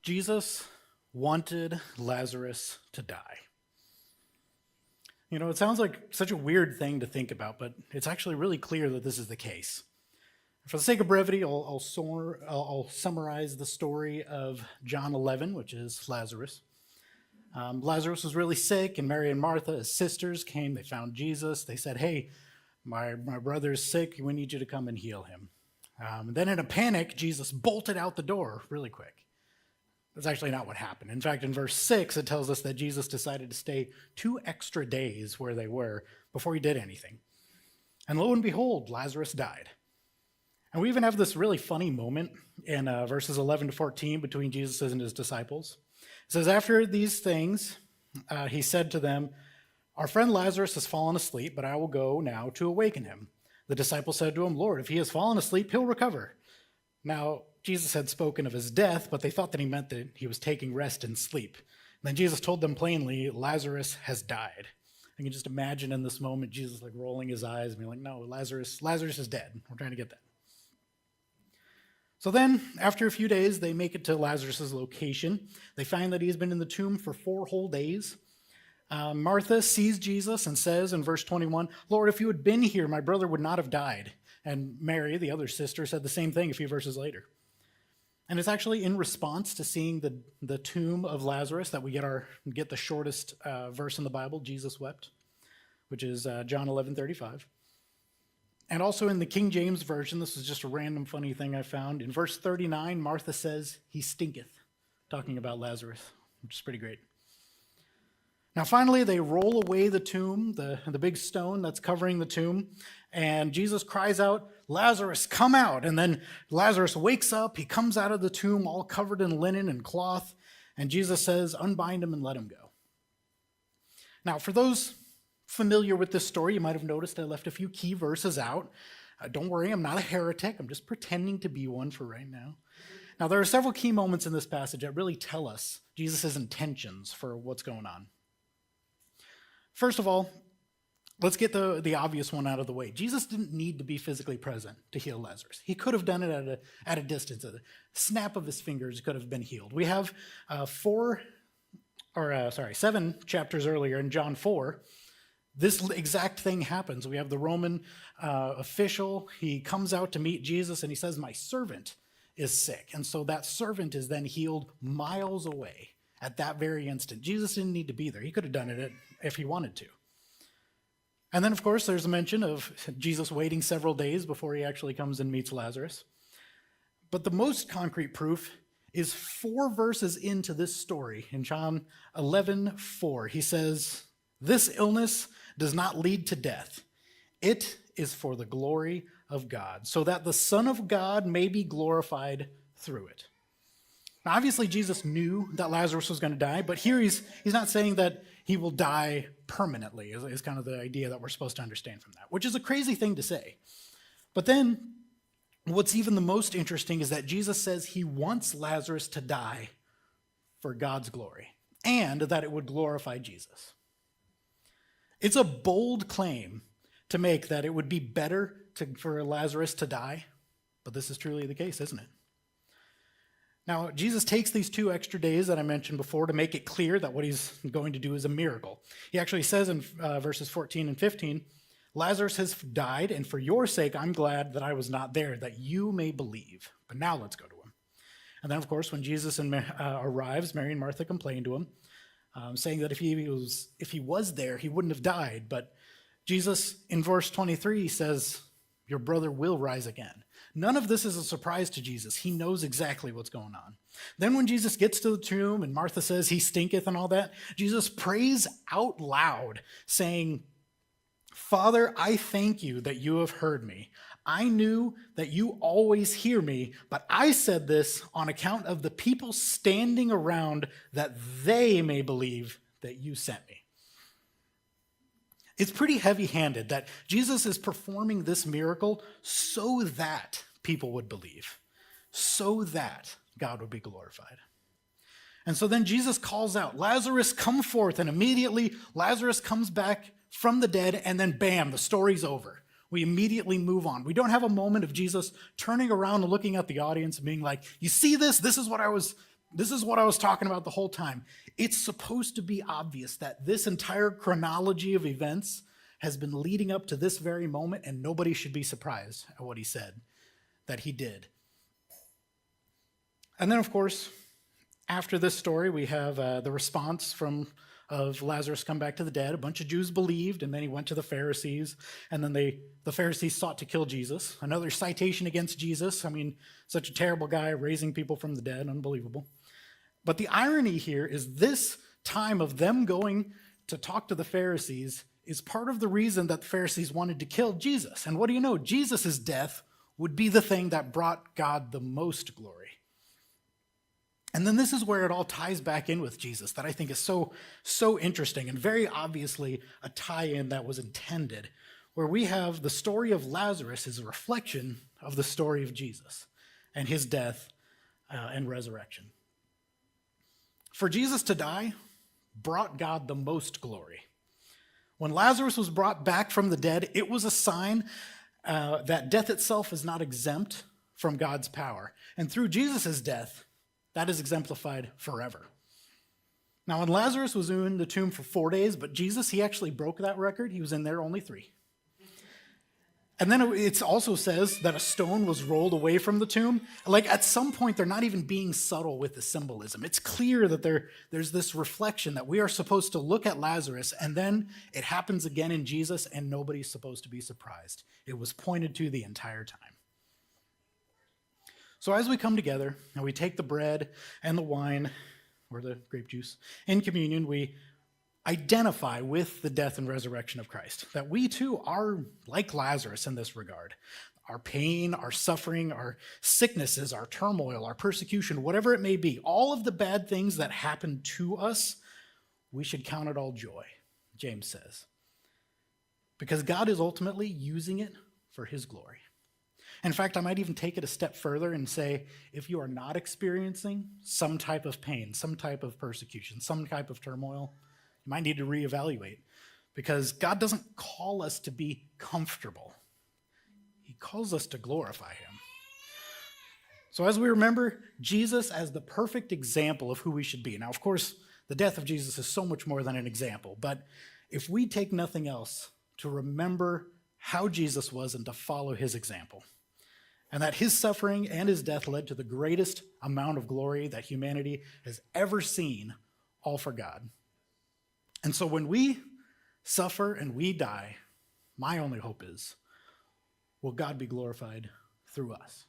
Jesus wanted Lazarus to die. You know, it sounds like such a weird thing to think about, but it's actually really clear that this is the case. For the sake of brevity, I'll summarize the story of John 11, which is Lazarus. Lazarus was really sick, and Mary and Martha, his sisters, came. They found Jesus. They said, "Hey, my brother's sick. We need you to come and heal him." Then in a panic, Jesus bolted out the door really quick. That's actually not what happened. In fact, in verse 6, it tells us that Jesus decided to stay 2 extra days where they were before he did anything. And lo and behold, Lazarus died. And we even have this really funny moment in verses 11 to 14 between Jesus and his disciples. It says, "After these things, he said to them, 'Our friend Lazarus has fallen asleep, but I will go now to awaken him.' The disciples said to him, 'Lord, if he has fallen asleep, he'll recover.' Now, Jesus had spoken of his death, but they thought that he meant that he was taking rest and sleep. And then Jesus told them plainly, 'Lazarus has died.'" I can just imagine in this moment, Jesus like rolling his eyes and being like, "No, Lazarus is dead. We're trying to get that." So then, after a few days, they make it to Lazarus' location. They find that he's been in the tomb for 4 whole days. Martha sees Jesus and says in verse 21, "Lord, if you had been here, my brother would not have died." And Mary, the other sister, said the same thing a few verses later. And it's actually in response to seeing the tomb of Lazarus that we get the shortest verse in the Bible, Jesus wept, which is John 11:35. And also in the King James Version, this is just a random funny thing I found. In verse 39, Martha says, "He stinketh," talking about Lazarus, which is pretty great. Now finally, they roll away the tomb, the big stone that's covering the tomb, and Jesus cries out, "Lazarus, come out!" And then Lazarus wakes up, he comes out of the tomb all covered in linen and cloth, and Jesus says, "Unbind him and let him go." Now, for those familiar with this story, you might have noticed I left a few key verses out. Don't worry, I'm not a heretic, I'm just pretending to be one for right now. Now, there are several key moments in this passage that really tell us Jesus' intentions for what's going on. First of all, let's get the obvious one out of the way. Jesus didn't need to be physically present to heal Lazarus. He could have done it at a distance. At a snap of his fingers could have been healed. We have 7 chapters earlier in John 4, this exact thing happens. We have the Roman official. He comes out to meet Jesus and he says, "My servant is sick." And so that servant is then healed miles away at that very instant. Jesus didn't need to be there. He could have done it if he wanted to. And then, of course, there's a mention of Jesus waiting several days before he actually comes and meets Lazarus. But the most concrete proof is 4 verses into this story. In John 11:4, he says, "This illness does not lead to death. It is for the glory of God, so that the Son of God may be glorified through it." Now, obviously, Jesus knew that Lazarus was going to die, but here he's not saying that he will die permanently, is kind of the idea that we're supposed to understand from that, which is a crazy thing to say. But then, what's even the most interesting is that Jesus says he wants Lazarus to die for God's glory, and that it would glorify Jesus. It's a bold claim to make that it would be better for Lazarus to die, but this is truly the case, isn't it? Now, Jesus takes these 2 extra days that I mentioned before to make it clear that what he's going to do is a miracle. He actually says in verses 14 and 15, "Lazarus has died, and for your sake I'm glad that I was not there, that you may believe. But now let's go to him." And then, of course, when Jesus arrives, Mary and Martha complain to him, saying that if he was there, he wouldn't have died. But Jesus, in verse 23, says, "Your brother will rise again." None of this is a surprise to Jesus. He knows exactly what's going on. Then when Jesus gets to the tomb and Martha says he stinketh and all that, Jesus prays out loud, saying, "Father, I thank you that you have heard me. I knew that you always hear me, but I said this on account of the people standing around, that they may believe that you sent me." It's pretty heavy-handed that Jesus is performing this miracle so that people would believe, so that God would be glorified. And so then Jesus calls out, "Lazarus, come forth." And immediately Lazarus comes back from the dead, and then bam, the story's over. We immediately move on. We don't have a moment of Jesus turning around and looking at the audience and being like, "You see this? This is what I was This is what I was talking about the whole time. It's supposed to be obvious that this entire chronology of events has been leading up to this very moment, and nobody should be surprised at what he said that he did. And then, of course, after this story, we have the response of Lazarus come back to the dead. A bunch of Jews believed, and then he went to the Pharisees, and then the Pharisees sought to kill Jesus. Another citation against Jesus. I mean, such a terrible guy raising people from the dead, unbelievable. But the irony here is this time of them going to talk to the Pharisees is part of the reason that the Pharisees wanted to kill Jesus. And what do you know? Jesus' death would be the thing that brought God the most glory. And then this is where it all ties back in with Jesus that I think is so interesting and very obviously a tie-in that was intended, where we have the story of Lazarus is a reflection of the story of Jesus and his death and resurrection. For Jesus to die brought God the most glory. When Lazarus was brought back from the dead, it was a sign that death itself is not exempt from God's power. And through Jesus' death, that is exemplified forever. Now, when Lazarus was in the tomb for 4 days, but Jesus, he actually broke that record. He was in there only 3. And then it also says that a stone was rolled away from the tomb. Like at some point, they're not even being subtle with the symbolism. It's clear that there's this reflection that we are supposed to look at Lazarus, and then it happens again in Jesus, and nobody's supposed to be surprised. It was pointed to the entire time. So as we come together and we take the bread and the wine, or the grape juice, in communion, we identify with the death and resurrection of Christ. That we too are like Lazarus in this regard. Our pain, our suffering, our sicknesses, our turmoil, our persecution, whatever it may be, all of the bad things that happen to us, we should count it all joy, James says. Because God is ultimately using it for his glory. In fact, I might even take it a step further and say, if you are not experiencing some type of pain, some type of persecution, some type of turmoil, you might need to reevaluate, because God doesn't call us to be comfortable. He calls us to glorify him. So as we remember Jesus as the perfect example of who we should be. Now, of course, the death of Jesus is so much more than an example, but if we take nothing else to remember how Jesus was and to follow his example, and that his suffering and his death led to the greatest amount of glory that humanity has ever seen, all for God. And so when we suffer and we die, my only hope is, will God be glorified through us?